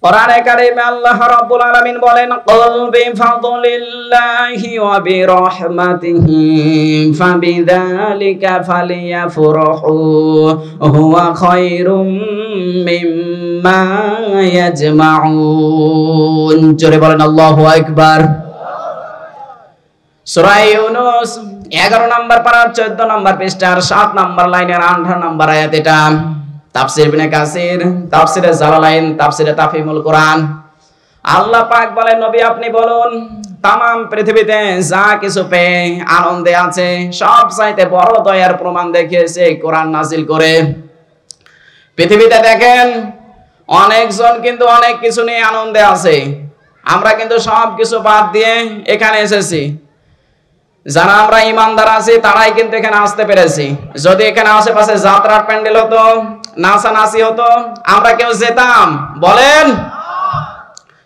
কোরআনে কারিমে আল্লাহ রাব্বুল আলামিন বলেন, কুল বিফাদলিল্লাহি ওয়া বিরহমাতিহি ফাবিযালিকা ফালিয়াফরাহু হুয়া খায়রুম মিম্মা ইয়াজমাউন। জোরে বলেন আল্লাহু আকবার। সূরা ইউনূস 11 নম্বর পারা 14 নম্বর পৃষ্ঠার 7 নম্বর লাইনের 18 নম্বর আয়াত। এটা তাফসীর ইবনে কাসির, তাফসীরে জালালাইন, তাফসীরে তাফহিমুল কোরআন। আল্লাহ পাক বলেন, নবী আপনি বলুন, তামাম পৃথিবীতে যা কিছু পেয়ে আনন্দে আছে সব চাইতে বড় দয়ার প্রমাণ দেখিয়েছে কোরআন নাজিল করে। পৃথিবীতে দেখেন অনেকজন কিন্তু অনেক কিছু নিয়ে আনন্দে আছে, আমরা কিন্তু সব কিছু বাদ দিয়ে এখানে এসেছি। যারা আমরা ইমানদার আছি তারাই কিন্তু এখানে আসতে পেরেছি। যদি এখানে আশেপাশে যাত্রার প্যান্ডেল হতো, নাচানাচি হতো, আমরা কেউ যেতাম? বলেন।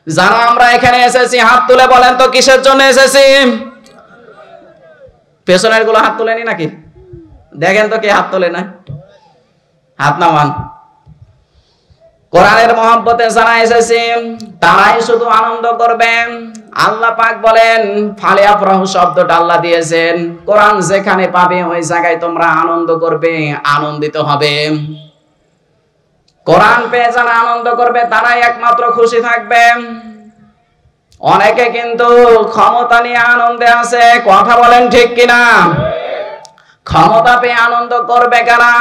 যারা আমরা এখানে এসেছি হাত তুলে বলেন তো কিসের জন্য এসেছি? পেছনের গুলো হাত তুলেনি নাকি? দেখেন তো কে হাত তোলে না, হাত নামান। কোরআনের মহব্বতে যারা এসেছে তারাই শুধু আনন্দ করবেন। আল্লাহ পাক বলেন, ফালিয়াফরাহু শব্দটা আল্লাহ দিয়েছেন, কোরআন যেখানে পাবে ওই জায়গায় তোমরা আনন্দ করবে, আনন্দিত হবে। কোরআন পেয়ে যারা আনন্দ করবে তারাই একমাত্র খুশি থাকবে। অনেকে কিন্তু ক্ষমতা নিয়ে আনন্দে আছে, কথা বলেন ঠিক কিনা? ক্ষমতা পেয়ে আনন্দ করবে কারা?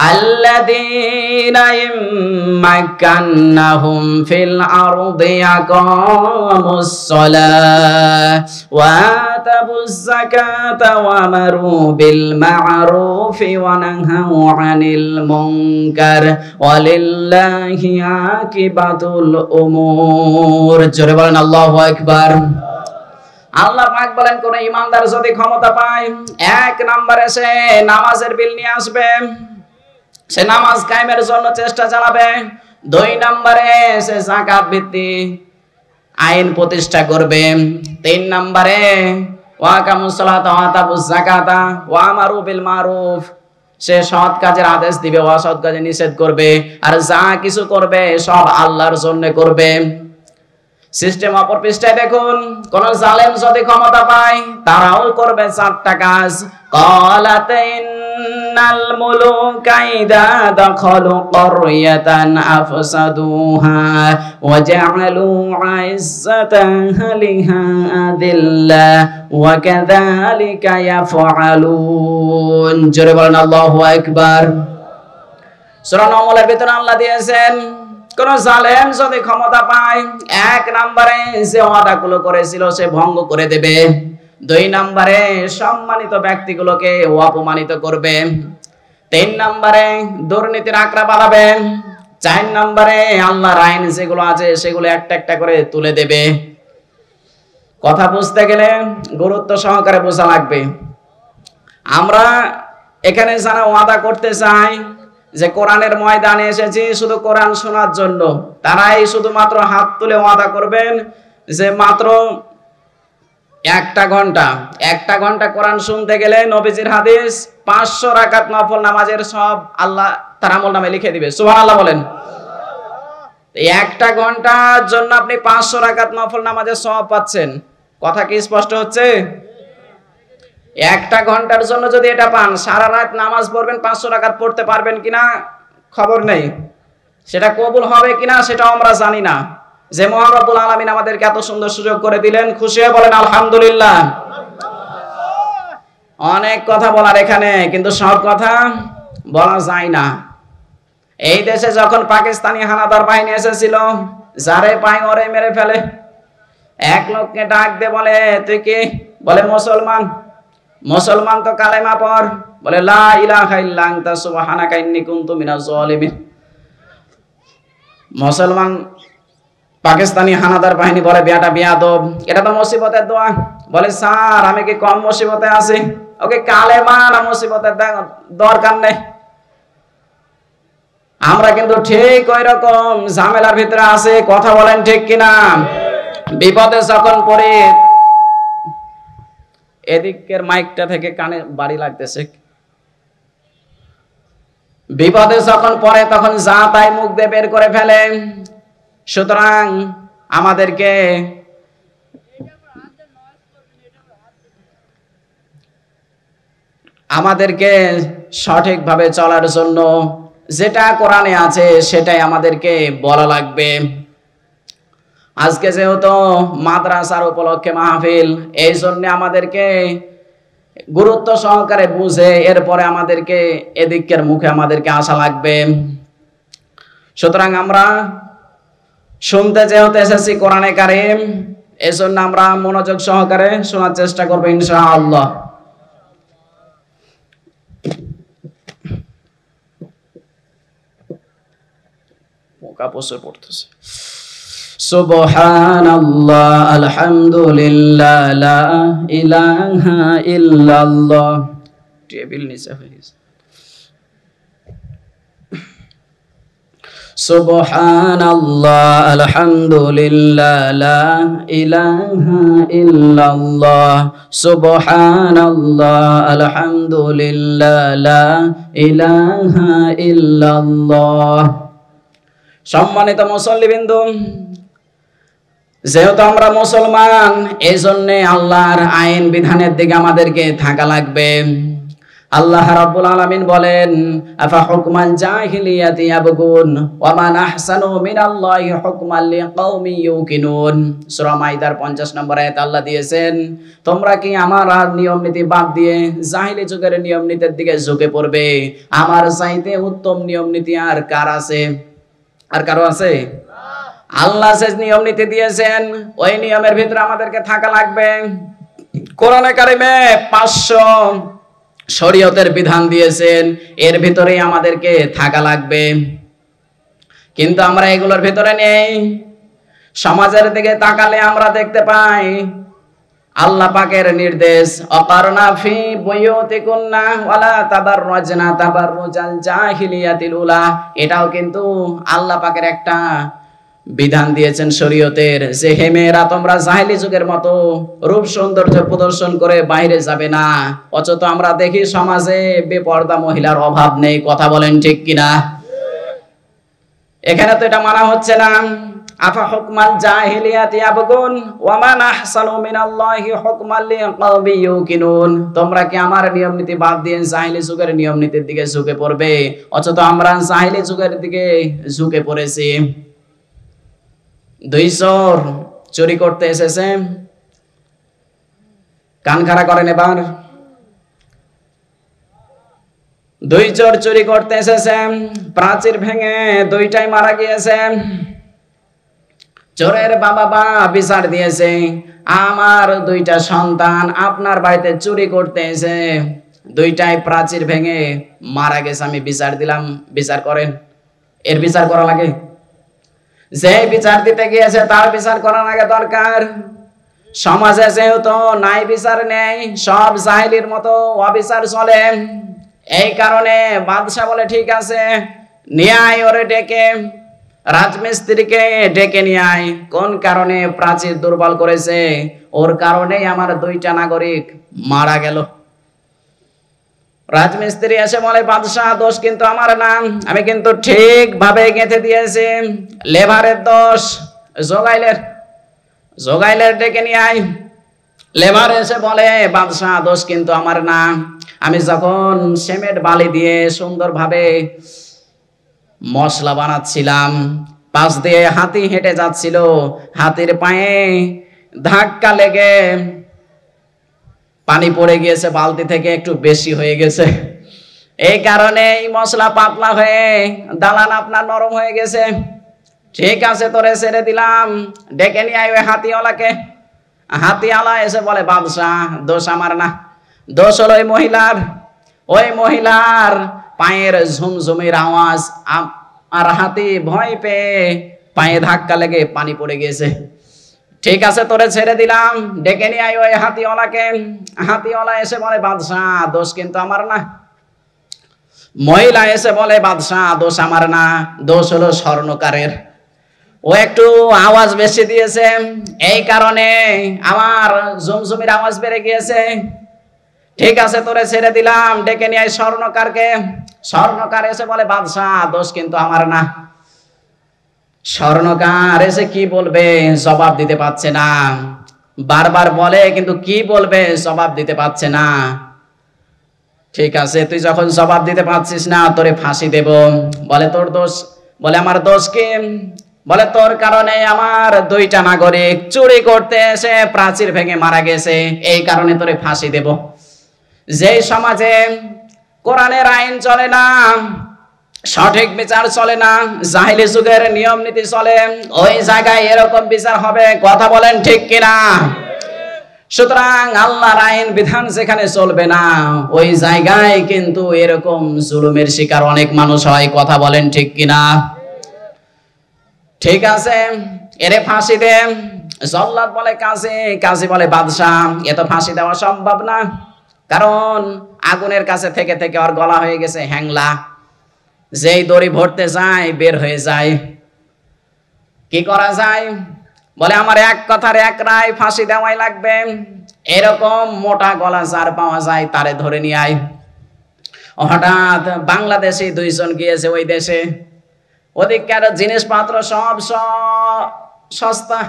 আল্লাযীনা ইম্মাক্কান্নাহুম ফিল আরদি আকামুস সালাহ ওয়া আতাবুজ যাকাতা ওয়া আমারু বিল মা'রুফি ওয়া নাহাউ আনিল মুনকার ওয়ালিল্লাহি আকিবাতুল উমুর। জোরে বলেন আল্লাহু আকবার। আল্লাহ পাক বলেন, কোন ইমানদার যদি ক্ষমতা পায়, এক নম্বরে সে নামাজের বিল নিয়ে আসবে, সে নামাজ কায়েমের জন্য চেষ্টা চালাবে। 2 নম্বরে সে যাকাত ভিত্তিক আইন প্রতিষ্ঠা করবে। 3 নম্বরে ওয়া আকামুস সালাতা ওয়া আতাবুজ যাকাতা ওয়া আমারু বিল মারুফ, সে সৎ কাজের আদেশ দিবে, অসৎ কাজে নিষেধ করবে, আর যা কিছু করবে সব আল্লাহর জন্য করবে। সিস্টেম অপর পৃষ্ঠায় দেখুন, কোন জালেম যদি ক্ষমতা পায় তারাও করবে 4টা কাজ। ক্বালাত ইন্নাল মুলুকা ইযা দাখালু ক্বরয়াতান আফসাদুহা ওয়া জা'আলু ইজ্জাতা আহলিহা আযিল্লা ওয়া কাযালিকা ইয়াফআলুন। জোরে বলেন আল্লাহু আকবার। সূরা নামলের ভিতরে আল্লাহ দিয়েছেন, কোন জালেম যদি ক্ষমতা পায়, 1 নম্বরে যে ওয়াদাগুলো করেছিল সে ভঙ্গ করে দেবে। 2 নম্বরে সম্মানিত ব্যক্তিগুলোকে অপমানিত করবে। 3 নম্বরে দুর্নীতির আঁকড়া বাড়াবে। 4 নম্বরে আল্লাহর আইন যেগুলো আছে সেগুলো একটা একটা করে তুলে দেবে। কথা বুঝতে গেলে গুরুত্ব সহকারে বোঝা লাগবে। আমরা এখানে যারা ওয়াদা করতে চাই যে কোরআনের ময়দানে এসেছি শুধু কোরআন শোনার জন্য, তারাই শুধুমাত্র হাত তুলে ওয়াদা করবেন যে মাত্র 1 ঘন্টা কোরআন শুনতে গেলে নবীজির হাদিস 500 রাকাত নফল নামাজের সব আল্লাহ তার আমলনামায় লিখে দিবে। সুবহানাল্লাহ বলেন। 1 ঘন্টার জন্য আপনি 500 রাকাত নফল নামাজের সওয়াব পাচ্ছেন। কথা কি স্পষ্ট হচ্ছে? 1 ঘন্টার জন্য যদি এটা পান, সারা রাত নামাজ পড়বেন, 500 রাকাত পড়তে পারবেন কিনা খবর নেই, সেটা কবুল হবে কিনা সেটাও আমরা জানি না। যে মহান রব্বুল আলামিন আমাদেরকে এত সুন্দর সুযোগ করে দিলেন, খুশি হয়ে বলেন আলহামদুলিল্লাহ। অনেক কথা বলার এখানে, কিন্তু সব কথা বলা যায় না। এই দেশে যখন পাকিস্তানি হানাদার বাহিনী এসেছিল, যারে পায় ওরে মেরে ফেলে। এক লোককে ডাক দে, বলে তুই কি? বলে মুসলমান। মুসলমান তো কালেমা পড়। বলে লা ইলাহা ইল্লা আনতা সুবহানাকা ইন্নী কুনতু মিনাজ জালিমিন। মুসলমান পাকিস্তানি হানাদার বাহিনী বলে বেটা বিয়াদব, এটা তো মুসিবতের দোয়া। বলে স্যার আমি কি কম মুসিবতে আছি? ওকে কালেমা না মুসিবতের দরকার নেই। আমরা কিন্তু ঠিক ওই রকম ঝামেলার ভিতরে আছি, কথা বলেন ঠিক কিনা? বিপদে যখন পড়ে, এদিকের মাইকটা থেকে কানে বাড়ি লাগতেছে। বিপদে যখন পড়ে তখন যা তাই মুখ দিয়ে বের করে ফেলে। সুতরাং আমাদেরকে সঠিকভাবে চলার জন্য যেটা কোরআনে আছে সেটাই আমাদেরকে বলা লাগবে। আজকে যেহেতু মাদ্রাসার উপলক্ষে মাহফিল, এই জন্য আমাদেরকে গুরুত্ব সহকারে বুঝে এরপরে আমাদেরকে এদিকের মুখে আমাদেরকে আসা লাগবে। সুতরাং আমরা শুনতে যেহেতু এসেছি কোরআনে কারীম, এই জন্য আমরা মনোযোগ সহকারে শোনার চেষ্টা করবো ইনশাআল্লাহ। পোকা প্রচুর পড়তেছে। সুবহানাল্লাহ, আলহামদুলিল্লাহ, লা ইলাহা ইল্লাল্লাহ। টেবিল নিচে হয়ে গেছে। সুবহানাল্লাহ, আলহামদুলিল্লাহ, লা ইলাহা ইল্লাল্লাহ। সুবহানাল্লাহ, আলহামদুলিল্লাহ, লা ইলাহা ইল্লাল্লাহ। সম্মানিত মুসল্লিবৃন্দ, যেহেতু আমরা মুসলমান, এই জন্য আল্লাহর আইন বিধানের দিকে আমাদেরকে থাকা লাগবে। আল্লাহ রাব্বুল আলামিন বলেন, আফা হুকমান জাহিলিয়াতি ইয়াবগুন ওয়া মান আহসানু মিনাল্লাহি হুকমান লিকাউমি ইউকিনুন। সূরা মাইদার 50 নম্বর আয়াত আল্লাহ দিয়েছেন, তোমরা কি আমার নিয়ম নীতি বাদ দিয়ে জাহিলি যুগের নিয়ম নীতির দিকে ঝুঁকে পড়বে? আমার চাইতে উত্তম নিয়ম নীতি আর কার আছে? আর কারো আছে? আল্লাহ যে নিয়ম নীতি দিয়েছেন ওই নিয়মের ভিতরে আমাদেরকে থাকা লাগবে। কোরআনে কারিমে 500 শরীয়তের বিধান দিয়েছেন, এর ভিতরেই আমাদেরকে থাকা লাগবে। কিন্তু আমরা এগুলোর ভিতরে নেই। সমাজের দিকে তাকালে আমরা দেখতে পাই আল্লাহ পাকের নির্দেশ, অকারনা ফি বুয়ুতিকুন্না ওয়ালা তাবাররাজনা তাবাররুজাল জাহিলিয়াতিল উলা। এটাও কিন্তু আল্লাহ পাকের একটা বিধান দিয়েছেন শরীয়তের, যে হে মেয়েরা তোমরা জাহেলি যুগের মতো রূপ সৌন্দর্য প্রদর্শন করে বাইরে যাবে না। অথচ আমরা দেখি সমাজে বেপর্দা মহিলার অভাব নেই। কথা বলেন ঠিক কিনা? এখানে তো এটা মানা হচ্ছে না। আফা হুকমাল জাহিলিয়াতি ইয়াবগুন ওয়া মান আহসানু মিনাল্লাহি হুকমান লিকাউমি ইউকিনুন। তোমরা কি আমার নিয়ম নীতি বাদ দিয়ে জাহিলি যুগের নিয়ম নীতির দিকে ঝুঁকে পড়বে? অথচ আমরা জাহিলি যুগের দিকে ঝুঁকে পড়েছি। 2 চোর চুরি করতে এসেছে। কান খাড়া করেন এবার। 2 চোর চুরি করতে এসেছে, প্রাচীর ভেঙে 2টাই মারা গিয়েছে। চোরের বাবা বিচার দিয়েছে, আমার 2টা সন্তান আপনার বাড়িতে চুরি করতে এসে 2টাই প্রাচীর ভেঙে মারা গেছে, আমি বিচার দিলাম, বিচার করেন। এর বিচার করা লাগে? যে বিচার দিতে গিয়েছে তার বিচার করার আগে দরকার। সমাজে যেহেতু নাই বিচার নেই, সব জাহিলির মতো অবিচার চলে, এই কারণে বাদশা বলে ঠিক আছে নিয়ে আয় ওরে ডেকে, রাজমিস্ত্রিকে ডেকে নিয়ে আয়। কোন কারণে? প্রাচীর দুর্বল করেছে, ওর কারণেই আমার 2টা নাগরিক মারা গেল। রাজমিস্ত্রি এসে বলে, বাদশাহ দোষ কিন্তু আমার না, আমি কিন্তু ঠিকভাবে গেঁথে দিয়েছি, লেবারের দোষ। জোগাইলের ডেকে নিয়ে আয়। লেবার এসে বলে, বাদশাহ দোষ কিন্তু আমার না, আমি যখন সিমেন্ট বালি দিয়ে সুন্দরভাবে মশলা বানাচ্ছিলাম, পাশ দিয়ে হাতি হেঁটে যাচ্ছিল, হাতির পায়ে ধাক্কা লেগে পানি পড়ে গিয়েছে, বালতি থেকে একটু বেশি হয়ে গেছে, এই কারণে এই মশলা পাতলা হয়ে দালান আপনার নরম হয়ে গেছে। ঠিক আছে তোরে ছেড়ে দিলাম, ডেকে নিয়ে আয় ওই হাতিওয়ালাকে। হাতিওয়ালা এসে বলে, বাদশাহ দোষ আমার না, দোষ হলো ওই মহিলার পায়ের ঝুমঝুমির আওয়াজ, আর হাতি ভয় পেয়ে পায়ে ধাক্কা লেগে পানি পড়ে গিয়েছে। ঠিক আছে তোরে ছেড়ে দিলাম, ডেকে নিয়ে আয় ওই হাতিওয়ালাকে। হাতিওয়ালা এসে বলে, বাদশাহ দোষ কিন্তু আমার না। মহিলা এসে বলে, বাদশাহ দোষ আমার না, দোষ হলো স্বর্ণকারের, ও একটু আওয়াজ বেশি দিয়েছে, এই কারণে আমার ঝুমঝুমির আওয়াজ বেড়ে গিয়েছে। ঠিক আছে তোরে ছেড়ে দিলাম, ডেকে নিয়ে আয় স্বর্ণকারকে। স্বর্ণকার এসে বলে, বাদশাহ দোষ কিন্তু আমার না। স্বর্ণকার এসে কি বলবে জবাব দিতে পারছে না, বারবার বলে কিন্তু কি বলবে জবাব দিতে পারছে না। ঠিক আছে, তুই যখন জবাব দিতে পারছিস না, তোরে ফাঁসি দেব। বলে তোর দোষ? বলে আমার দোষ কি? বলে তোর কারণে আমার দুইটা নাগরিক চুরি করতে এসে প্রাচীর ভেঙে মারা গেছে, এই কারণে তোরে ফাঁসি দেব। যেই সমাজে কোরআনের আইন চলে না, সঠিক বিচার চলে না, জাহিলি যুগের নিয়ম নীতি চলে, ওই জায়গায় এরকম বিচার হবে। কথা বলেন ঠিক কিনা? সুতরাং আল্লাহর আইন বিধান যেখানে চলবে না, ওই জায়গায় কিন্তু এরকম জুলুমের শিকার অনেক মানুষ হয়। কথা বলেন ঠিক কিনা? ঠিক আছে, এরে ফাঁসি দে। জল্লাদ বলে কাজী, কাজী বলে বাদশাহ, এ তো ফাঁসি দেওয়া সম্ভব না, কারণ আগুনের কাছে থেকে থেকে ওর গলা হয়ে গেছে হ্যাংলা, যেই দড়ি ভরতে যায় বের হয়ে যায়। কি করা যায়? বলে আমার এক কথার এক রায়, ফাঁসি দেওয়াই লাগবে। এরকম মোটা গলা যার পাওয়া যায় তারে ধরে নিয়ে আয়। হঠাৎ বাংলাদেশি দুইজন গিয়েছে ওই দেশে, ওদিককার জিনিসপত্র সব সস্তা,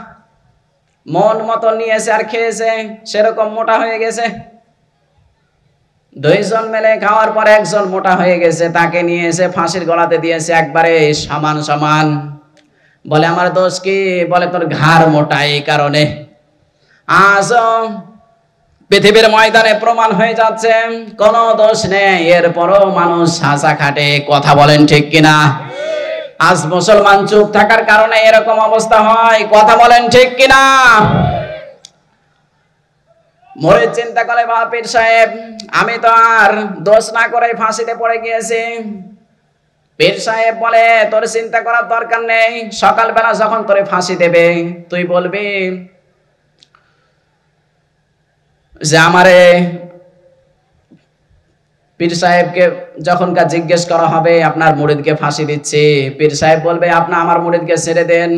মন মতো নিয়েছে আর খেয়েছে, সেরকম মোটা হয়ে গেছে। দুইজন মিলে খাওয়ার পর একজন মোটা হয়ে গেছে, তাকে নিয়ে এসে ফাঁসির গলাতে দিয়েছে একবারে সমান সমান। বলে আমার দোষ কি? বলে তোর ঘাড় মোটা, এই কারণে। আজ পৃথিবীর ময়দানে প্রমাণ হয়ে যাচ্ছে কোনো দোষ নেই, এরপরও মানুষ সাজা খাটে। কথা বলেন ঠিক কিনা? আজ মুসলমান চুপ থাকার কারণে এরকম অবস্থা হয়। কথা বলেন ঠিক কিনা? মুরিদ চিন্তা করে, বা পীর সাহেব আমি তো আর দোষ না করে ফাঁসিতে পড়ে গিয়েছি। পীর সাহেব বলে তোর চিন্তা করার দরকার নেই, সকালবেলা যখন তোরে ফাঁসি দেবে তুই বলবি যে আমারে, পীর সাহেবকে যখনকার জিজ্ঞেস করা হবে আপনার মুরিদকে ফাঁসি দিচ্ছে, পীর সাহেব বলবে আমার মুরিদকে ছেড়ে দেন,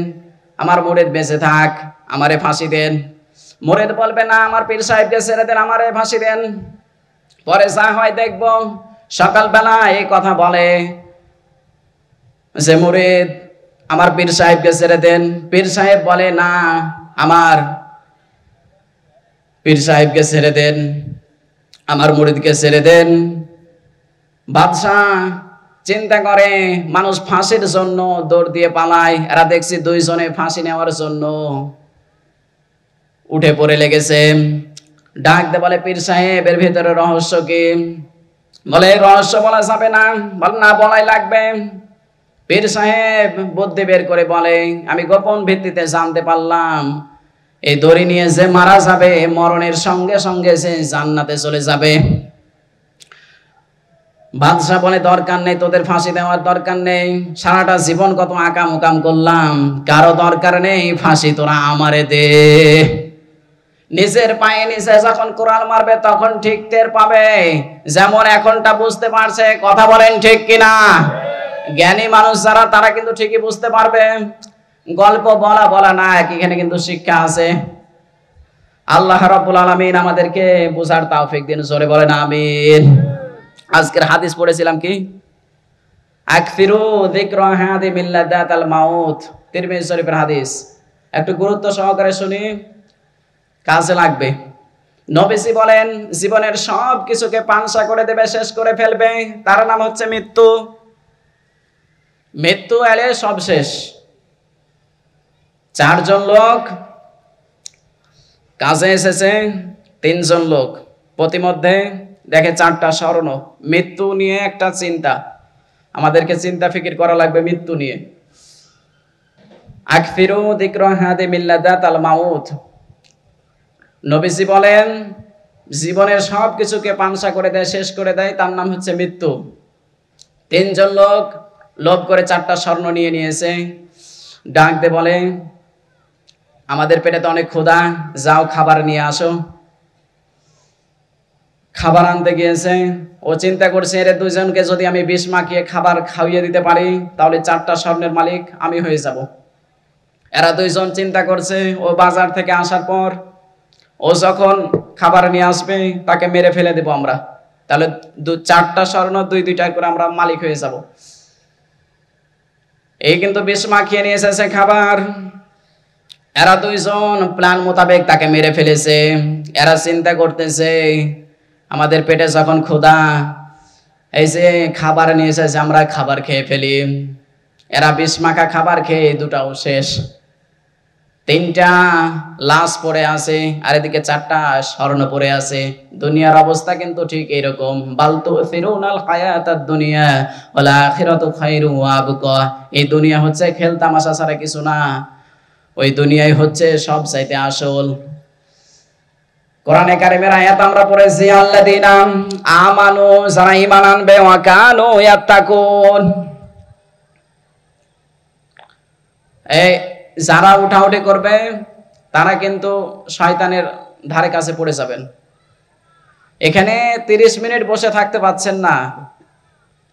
আমার মুরিদ বেঁচে থাক, আমারে ফাঁসি দেন। মুরিদ বলবে না, আমার পীর সাহেবকে ছেড়ে দেন, আমারে ফাঁসি দেন। পরে যা হয় দেখব। সকালবেলা এই কথা বলে যে মুরিদ আমার পীর সাহেবকে ছেড়ে দেন, পীর সাহেব বলে না, আমার পীর সাহেবকে ছেড়ে দেন, আমার মুরিদকে ছেড়ে দেন। বাদশাহ চিন্তা করে মানুষ ফাঁসির জন্য দৌড় দিয়ে পালায়, এরা দেখছি দুইজনে ফাঁসি নেওয়ার জন্য উঠে পড়ে লেগেছে। ডাক দে, বলে পীর সাহেব এর ভিতরে রহস্য কি? বলে রহস্য বলা যাবে না। বলে না, বলাই লাগবে। পীর সাহেব বুদ্ধি বের করে বলে আমি গোপন ভিত্তিতে জানতে পারলাম এই দড়ি নিয়ে যে মারা যাবে মরণের সঙ্গে সঙ্গে সে জান্নাতে চলে যাবে। বাদশাহ বলে দরকার নেই, তোদের ফাঁসি দেওয়ার দরকার নেই, সারাটা জীবন কত আকাম উকাম করলাম, কারো দরকার নেই ফাঁসি, তোরা আমারে দে। নিজের পায়ে নিচে যখন কোরাল মারবে তখন ঠিক টের পাবে, যেমন এখনটা বুঝতে পারছে। কথা বলেন ঠিক কিনা? জ্ঞানী মানুষ যারা তারা কিন্তু ঠিকই বুঝতে পারবে। গল্প বলা না, এখানে কিন্তু শিক্ষা আছে। আল্লাহ রাব্বুল আলামিন আমাদেরকে বুঝার তৌফিক দিন, জোরে বলেন আমিন। আজকের হাদিস পড়েছিলাম কি, আকসিরু যিকরা হাদি মিল্লাদাতাল মাউত, তিরমিজি শরীফের হাদিস। একটু গুরুত্ব সহকারে শুনি, কাজে লাগবে। নবীজি বলেন জীবনের সব কিছুকে পাংশা করে দেবে, শেষ করে ফেলবে, তার নাম হচ্ছে মৃত্যু। মৃত্যু এলে সব শেষ। চারজন লোক কাজে এসেছে, তিনজন লোক প্রতিমধ্যে দেখে চারটা স্মরণ। মৃত্যু নিয়ে একটা চিন্তা, আমাদেরকে চিন্তা ফিকির করা লাগবে মৃত্যু নিয়ে। আকসিরু যিকরা হাদি মিল্লাদাতাল মাউত, নবীজি বলেন জীবনের সব কিছুকে পাংশা করে দেয়, শেষ করে দেয়, তার নাম হচ্ছে মৃত্যু। তিনজন লোক লোভ করে চারটা স্বর্ণ নিয়ে নিয়েছে। ডাক দে বলে আমাদের পেটে তো অনেক ক্ষুধা, যাও খাবার নিয়ে আসো। খাবার আনতে গিয়েছে, ও চিন্তা করছে এর দুজনকে যদি আমি বিষ মাখিয়ে খাবার খাইয়ে দিতে পারি তাহলে চারটা স্বর্ণের মালিক আমি হয়ে যাব। এরা দুইজন চিন্তা করছে ও বাজার থেকে আসার পর ও যখন খাবার নিয়ে আসবে তাকে মেরে ফেলে দেব আমরা, তাহলে চারটা স্বর্ণ দুইটা করে আমরা মালিক হয়ে যাব। এই কিন্তু বিষ মাখিয়ে নিয়ে এসেছে খাবার। এরা দুইজন প্ল্যান মোতাবেক তাকে মেরে ফেলেছে। এরা চিন্তা করতেছে আমাদের পেটে যখন ক্ষুধা, এই যে খাবার নিয়ে এসেছে আমরা খাবার খেয়ে ফেলি। এরা বিষ মাখা খাবার খেয়ে দুটাও শেষ। 3টা লাশ পড়ে আছে আর এদিকে 4টা স্বর্ণ পড়ে আছে। দুনিয়ার অবস্থা কিন্তু ঠিক এইরকম। বাল তুসিরুনাল হায়াতাদ দুনিয়া ওয়াল আখিরাতু খায়রু ওয়া আবকা। এই দুনিয়া হচ্ছে খেল তামাশা ছাড়া কিছু না। ওই দুনিয়াই হচ্ছে সব চাইতে আসল। কোরআনে কারিমের আয়াত আমরা পড়েছি আল্লাযীনা আমানু, যারা ঈমান আনবে, ওয়া কানু ইয়াত্তাকুন, এই যারা উঠাউঠি করবে তারা কিন্তু শয়তানের ধারে কাছে পড়ে যাবেন। এখানে 30 মিনিট বসে থাকতে পাচ্ছেন না,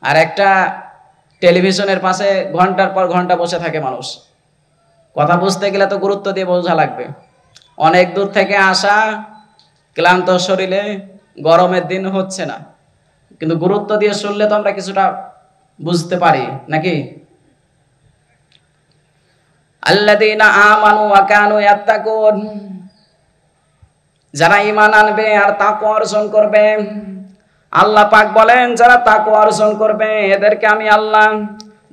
আর একটা টেলিভিশনের পাশে ঘন্টার পর ঘন্টা বসে থাকে মানুষ। কথা বুঝতে গেলে তো গুরুত্ব দিয়ে বোঝা লাগবে। অনেক দূর থেকে আসা, ক্লান্ত শরীরে, গরমের দিন হচ্ছে না, কিন্তু গুরুত্ব দিয়ে শুনলে তো আমরা কিছুটা বুঝতে পারি নাকি? আল্লাযীনা আমানু ওয়া কানু ইয়াত্তাকুন, যারা ঈমান আনবে আর তাকওয়া অর্জন করবে। আল্লাহ পাক বলেন যারা তাকওয়া অর্জন করবে এদেরকে আমি আল্লাহ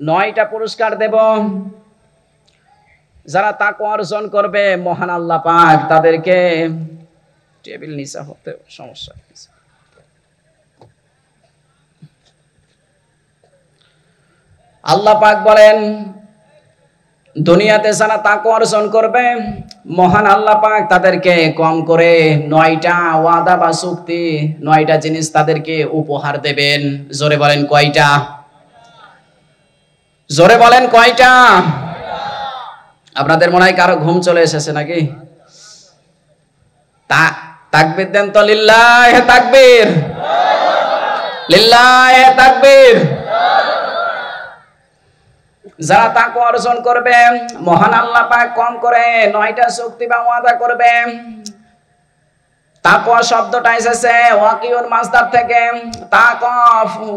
9টা পুরস্কার দেব। যারা তাকওয়া অর্জন করবে মহান আল্লাহ পাক তাদেরকে, টেবিল নিচে হতে সমস্যা। আল্লাহ পাক বলেন দুনিয়াতে যারা তাকওয়া অর্জন করবে মহান আল্লাহ পাক তাদেরকে কম করে 9টা ওয়াদা বা চুক্তি, 9টা জিনিস তাদেরকে উপহার দেবেন। জোরে বলেন কয়টা? জোরে বলেন কয়টা? আপনাদের মনে হয় কারো ঘুম চলে এসেছে নাকি? তাকবীর দেন তো, লিল্লাহি তাকবীর, লিল্লাহি তাকবীর। যারা তাকওয়া অর্জন করবে মহান আল্লাহ পাক কম করে 9টা চুক্তি বা ওয়াদা করবে। তাকওয়া শব্দটা এসেছে ওয়াকিউর মাসদার থেকে। তাকওয়া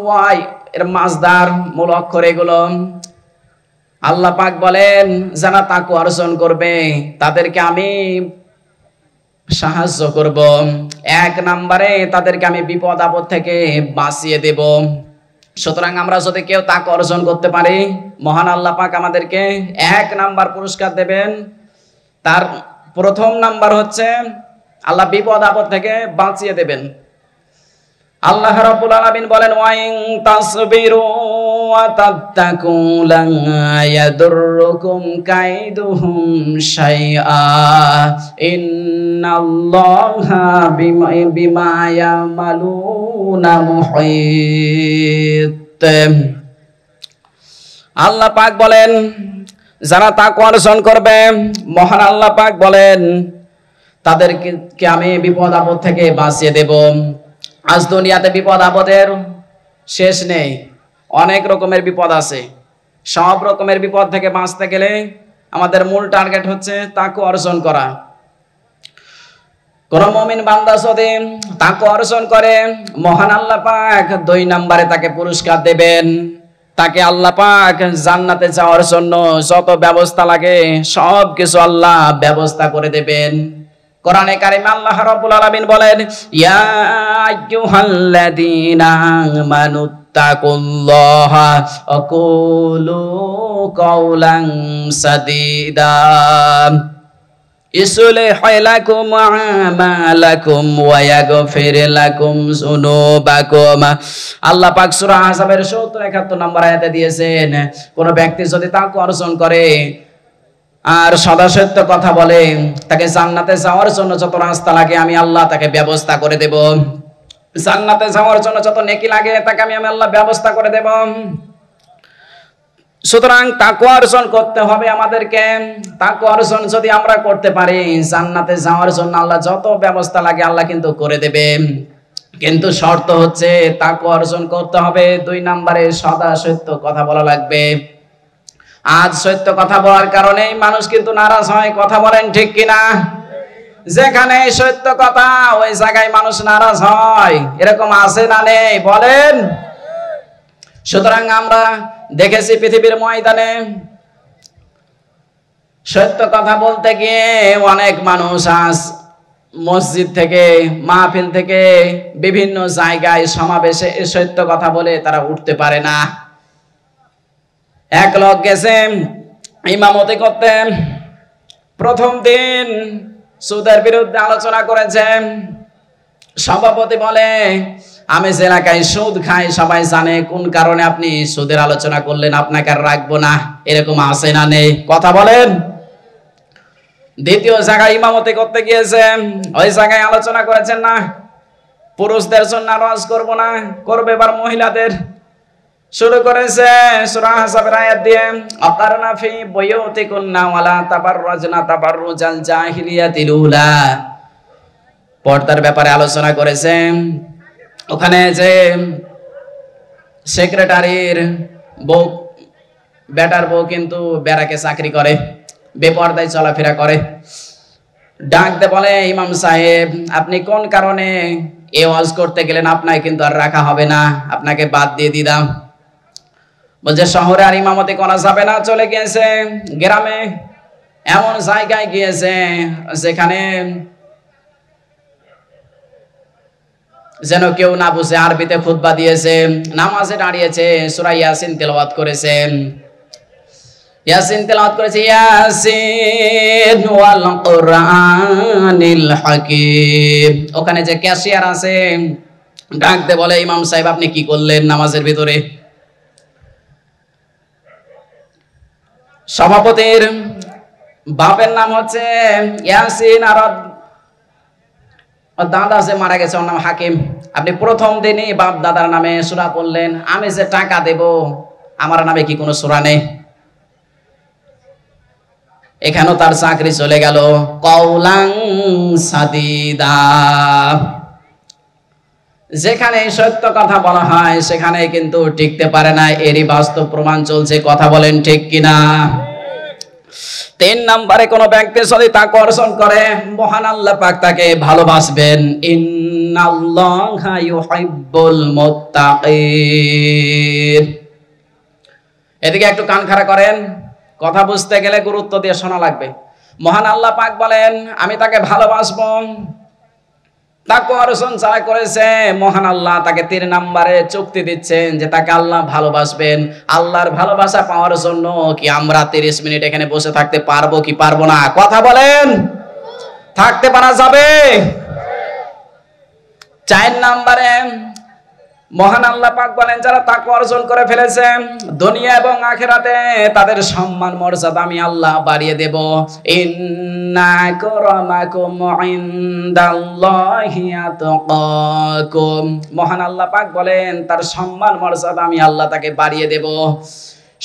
ওয়াই এর মাসদার, মূল অক্ষর এগুলো। আল্লাহ পাক বলেন যারা তাকওয়া অর্জন করবে তাদেরকে আমি সাহায্য করব। 1 নম্বরে তাদেরকে আমি বিপদ আপদ থেকে বাঁচিয়ে দেব। সুতরাং আমরা যদি কেউ তাকওয়া অর্জন করতে পারি মহান আল্লাহ পাক আমাদেরকে 1 নাম্বার পুরস্কার দেবেন। তার প্রথম নাম্বার হচ্ছে আল্লাহ বিপদ আপদ থেকে বাঁচিয়ে দেবেন। আল্লাহ রাব্বুল আলামিন বলেন ওয়াইন তাসবিরু ওয়া তাত্তাকু লা ইয়াদুররুকুম কাইদুহুম শাইআ ইন্নাল্লাহা বিমা ইয়ামালুনা মুহীত। আল্লাহ পাক বলেন যারা তাকওয়া অর্জন করবে মহান আল্লাহ পাক বলেন তাদেরকে আমি বিপদ আপদ থেকে বাঁচিয়ে দেব। আজ দুনিয়াতে বিপদ আপদের শেষ নেই, অনেক রকমের বিপদ আছে। সব রকমের বিপদ থেকে বাঁচতে গেলে আমাদের মূল টার্গেট হচ্ছে তাকওয়া অর্জন করা। কোন মুমিন বান্দা যদি তাকওয়া অর্জন করে মহান আল্লাহ পাক 2 নম্বরে তাকে পুরস্কার দেবেন। তাকে আল্লাহ পাক জান্নাতে যাওয়ার জন্য যত ব্যবস্থা লাগে সব কিছু আল্লাহ ব্যবস্থা করে দেবেন। কোরআনে কারিমে আল্লাহ রাব্বুল আলামিন বলেন ইয়া আইয়ুহাল্লাযীনা আমানুত্তাকুল্লাহা ওয়া কুলু কাওলান সাদীদা ইসলিহ লাকুম আমালাকুম ওয়া ইয়াগফির লাকুম যুনুবাকুম। আল্লাহ পাক সূরা আহজাবের 70-71 নম্বর আয়াতে দিয়েছেন কোন ব্যক্তি যদি তাকওয়া অর্জন করে আর সদা সত্য কথা বলে তাকে জান্নাতে যাওয়ার জন্য যত রাস্তা লাগে আমি আল্লাহ তাকে ব্যবস্থা করে দেব। জান্নাতে যাওয়ার জন্য যত নেকি লাগে তাকে আমি আল্লাহ ব্যবস্থা করে দেব। সুতরাং তাকওয়া অর্জন করতে হবে আমাদেরকে। তাকওয়া অর্জন যদি আমরা করতে পারি জান্নাতে যাওয়ার জন্য আল্লাহ যত ব্যবস্থা লাগে আল্লাহ কিন্তু করে দেবে। কিন্তু শর্ত হচ্ছে তাকওয়া অর্জন করতে হবে 2 নম্বরে সদা সত্য কথা বলা লাগবে। আজ সত্য কথা বলার কারণে মানুষ কিন্তু নারাজ হয়। কথা বলেন ঠিক কিনা? যেখানে সত্য কথা ওই জায়গায় মানুষ নারাজ হয়। এরকম আছে না নেই বলেন? সুতরাং আমরা দেখেছি পৃথিবীর ময়দানে সত্য কথা বলতে গিয়ে অনেক মানুষ আজ মসজিদ থেকে, মাহফিল থেকে, বিভিন্ন জায়গায় সমাবেশে সত্য কথা বলে তারা উঠতে পারে না। এক লোক গেছে ইমামতি করতে, প্রথম দিন সুদের বিরুদ্ধে আলোচনা করেছেন। সভাপতি বলে, আমি যে এলাকায় সুদ খাই সবাই জানে, কোন কারণে আপনি সুদের আলোচনা করলেন, আপনাকে আর রাখবো না। এরকম আছে না নেই? কথা বলেন। দ্বিতীয় জায়গায় ইমামতি করতে গিয়েছেন, ওই জায়গায় আলোচনা করেছেন না, পুরুষদের জন্য নারাজ করব না, করবে এবার মহিলাদের। শুরু করেছে সূরা আহজাবের আয়াত দিয়ে, আকারনা ফি বুয়ুতিকুন্না ওয়ালা তাবাররাজনা তাবাররুজাল জাহিলিয়াতিল উলা। পর্দার ব্যাপারে আলোচনা করেছেন। ওখানে যে সেক্রেটারির বউ, বেটার বউ কিন্তু ব্যারাকে চাকরি করে, বেপর্দায় চলাফেরা করে। ডাকতে বলে, ইমাম সাহেব আপনি কোন কারণে এ ওয়াজ করতে গেলেন, আপনাকে কিন্তু আর রাখা হবে না, আপনাকে বাদ দিয়ে দিলাম। বলছে শহরে আর ইমামতি করা যাবে না, চলে গিয়েছে গ্রামে, এমন জায়গায় গিয়েছে যেখানে যেন কেউ না বুঝে আরবিতে খুতবা দিয়েছে, নামাজে দাঁড়িয়েছে, সূরা ইয়াসিন তেলাওয়াত করেছেন। ইয়াসিন তেলাওয়াত করেছে, ইয়াসিন ওয়াল কুরআনিল হাকীম। ওখানে যে ক্যাশিয়ার আছে ডাকতে বলে, ইমাম সাহেব আপনি কি করলেন নামাজের ভিতরে? সভাপতির বাপের নাম হচ্ছে ইয়াসিন, আর দাদা যে মারা গেছে ওর নাম হাকিম। আপনি প্রথম দিনই বাপ দাদার নামে সূরা পড়লেন, আমি যে টাকা দেব আমার নামে কি কোনো সূরা নেই? এখানেও তার চাকরি চলে গেল। কওলাং সাদিদা। যেখানে সত্য কথা বলা হয় সেখানে কিন্তু টিকতে পারে না, এরই বাস্তব প্রমাণ চলছে। কথা বলেন ঠিক কিনা? 3 নম্বরে কোন ব্যক্তি যদি তাকওয়া অর্জন করে, মহান আল্লাহ পাক তাকে ভালোবাসবেন। ইন্নাল্লাহা ইউহিব্বুল মুত্তাকিন। এদিকে একটু কান খাড়া করেন, কথা বুঝতে গেলে গুরুত্ব দিয়ে শোনা লাগবে। মহান আল্লাহ পাক বলেন আমি তাকে ভালোবাসবো। তাকওয়া অর্জন যারা করেছে, মহান আল্লাহ তাকে 3 নম্বরে চুক্তি দিচ্ছেন যে তাকে আল্লাহ ভালোবাসবেন। আল্লাহর ভালোবাসা পাওয়ার জন্য কি আমরা 30 মিনিট এখানে বসে থাকতে পারবো কি পারবো না? কথা বলেন, থাকতে পারা যাবে? 4 নম্বরে মহান আল্লাহ পাক বলেন যারা তাকওয়া অর্জন করে ফেলেছে, দুনিয়া এবং আখিরাতে তাদের সম্মান মর্যাদা আমি আল্লাহ বাড়িয়ে দেব। ইন্না আকরামাকুম ইনদাল্লাহি আতকাকুম। মহান আল্লাহ পাক বলেন তার সম্মান মর্যাদা আমি আল্লাহ তাকে বাড়িয়ে দেব।